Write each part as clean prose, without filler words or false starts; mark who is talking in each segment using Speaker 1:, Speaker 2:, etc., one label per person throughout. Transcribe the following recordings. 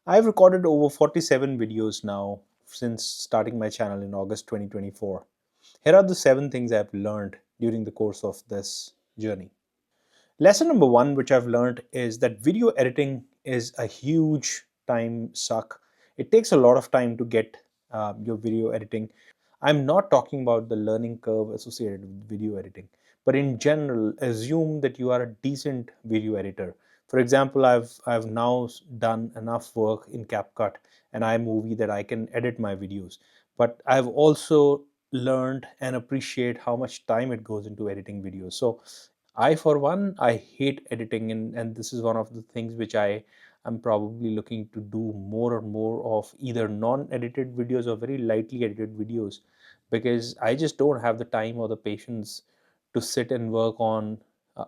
Speaker 1: I've recorded over 47 videos now since starting my channel in August 2024. Here are the 7 things I've learned during the course of this journey. Lesson number 1, which I've learned, is that video editing is a huge time suck. It takes a lot of time to get your video editing. I'm not talking about the learning curve associated with video editing, but in general, assume that you are a decent video editor. For example, I've now done enough work in CapCut and iMovie that I can edit my videos. But I've also learned and appreciate how much time it goes into editing videos. So I, for one, I hate editing, and this is one of the things which I am probably looking to do more and more of, either non-edited videos or very lightly edited videos, because I just don't have the time or the patience to sit and work on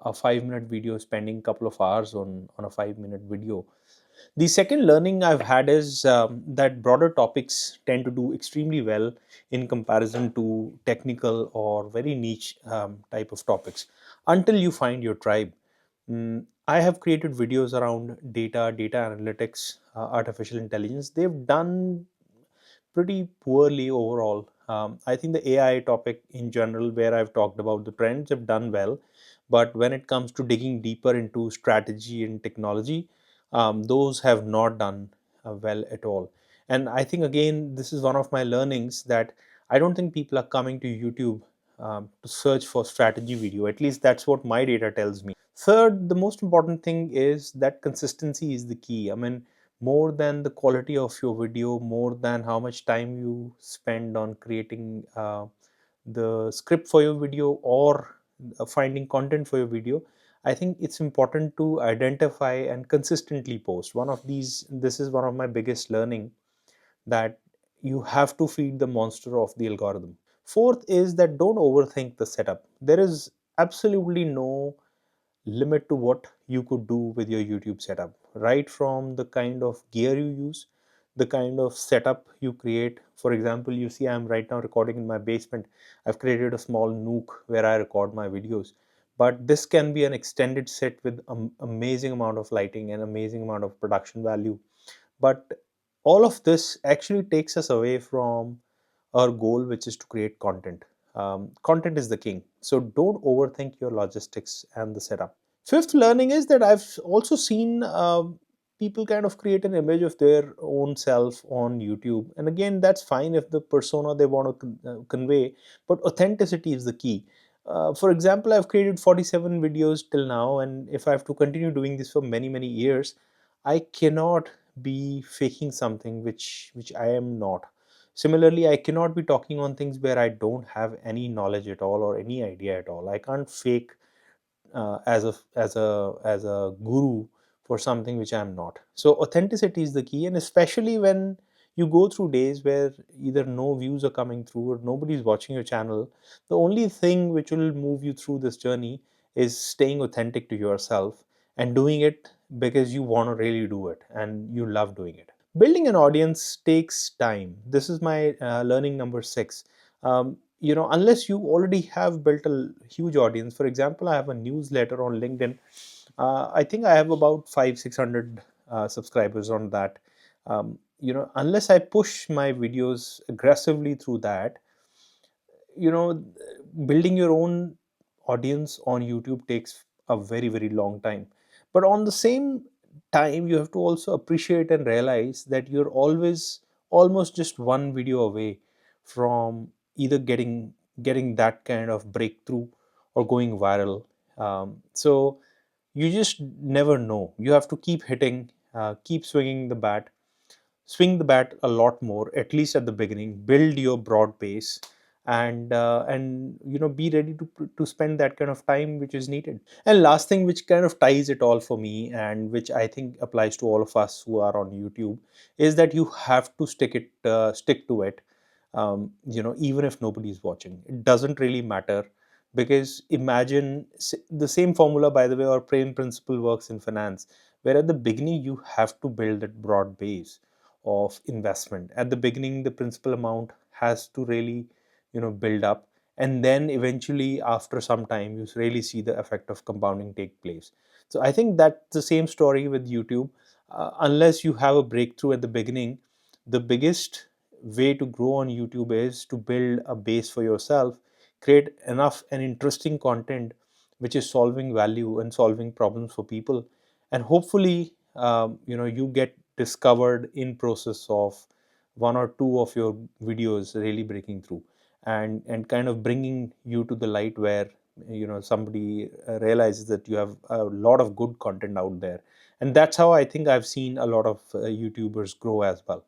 Speaker 1: a 5-minute video, spending a couple of hours on a 5-minute video. The second learning I've had is that broader topics tend to do extremely well in comparison to technical or very niche type of topics until you find your tribe. I have created videos around data analytics, artificial intelligence. They've done pretty poorly overall. I think the AI topic in general, where I've talked about the trends, have done well. But when it comes to digging deeper into strategy and technology, those have not done well at all. And I think, again, this is one of my learnings, that I don't think people are coming to YouTube to search for strategy video. At least that's what my data tells me. Third, the most important thing is that consistency is the key. I mean, more than the quality of your video, more than how much time you spend on creating the script for your video, or finding content for your video, I think it's important to identify and consistently post. This is one of my biggest learning, that you have to feed the monster of the algorithm. Fourth is that don't overthink the setup. There is absolutely no limit to what you could do with your YouTube setup, right from the kind of gear you use, the kind of setup you create. For example, you see I'm right now recording in my basement. I've created a small nook where I record my videos, but this can be an extended set with amazing amount of lighting and amazing amount of production value. But all of this actually takes us away from our goal, which is to create content. Content is the king, so don't overthink your logistics and the setup. Fifth learning is that I've also seen people kind of create an image of their own self on YouTube. And again, that's fine if the persona they want to convey, but authenticity is the key. For example, I've created 47 videos till now, and if I have to continue doing this for many, many years, I cannot be faking something which I am not. Similarly, I cannot be talking on things where I don't have any knowledge at all or any idea at all. I can't fake as a guru for something which I'm not. So authenticity is the key, and especially when you go through days where either no views are coming through or nobody's watching your channel, the only thing which will move you through this journey is staying authentic to yourself and doing it because you want to really do it and you love doing it. Building an audience takes time. This is my learning number 6. Unless you already have built a huge audience. For example, I have a newsletter on LinkedIn. I think I have about 500-600 subscribers on that. Unless I push my videos aggressively through that, you know building your own audience on YouTube takes a very, very long time. But on the same time, you have to also appreciate and realize that you're always almost just one video away from either getting that kind of breakthrough or going viral. So you just never know. You have to keep hitting, keep swing the bat a lot more, at least at the beginning. Build your broad base, and be ready to spend that kind of time which is needed. And last thing, which kind of ties it all for me, and which I think applies to all of us who are on YouTube, is that you have to stick to it. Even if nobody's watching, it doesn't really matter, because imagine the same formula, by the way, or prime principle works in finance, where at the beginning you have to build that broad base of investment. At the beginning, the principal amount has to really build up, and then eventually after some time you really see the effect of compounding take place. So I think that's the same story with YouTube. unless you have a breakthrough at the beginning, the biggest way to grow on YouTube is to build a base for yourself, create enough and interesting content which is solving value and solving problems for people, and hopefully, you get discovered in process of one or two of your videos really breaking through, and kind of bringing you to the light where somebody realizes that you have a lot of good content out there. And that's how I think I've seen a lot of YouTubers grow as well.